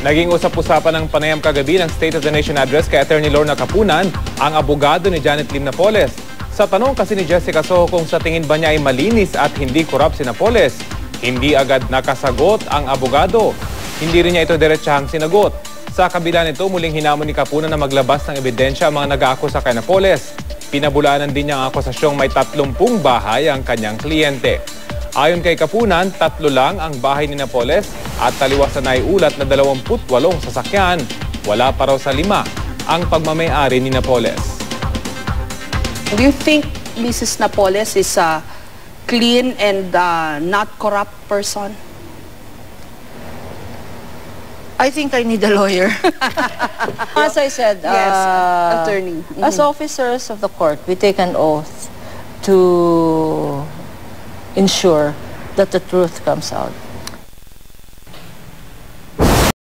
Naging usap-usapan ng panayam kagabi ng State of the Nation Address kay Attorney Lorna Capunan, ang abogado ni Janet Lim Napoles. Sa tanong kasi ni Jessica Soho kung sa tingin ba niya ay malinis at hindi korap si Napoles, hindi agad nakasagot ang abogado. Hindi rin niya ito diretsahang sinagot. Sa kabila nito, muling hinamon ni Capunan na maglabas ng ebidensya ang mga nag-aakusa kay Napoles. Pinabulaanan din niya ang akusasyong may 30 bahay ang kanyang kliyente. Ayon kay Capunan, 3 lang ang bahay ni Napoles at taliwas na naiulat na 28 sasakyan. Wala pa raw sa 5 ang pagmamay-ari ni Napoles. Do you think Mrs. Napoles is a clean and not corrupt person? I think I need a lawyer. As I said, Yes, attorney. As officers of the court, we take an oath to ensure that the truth comes out.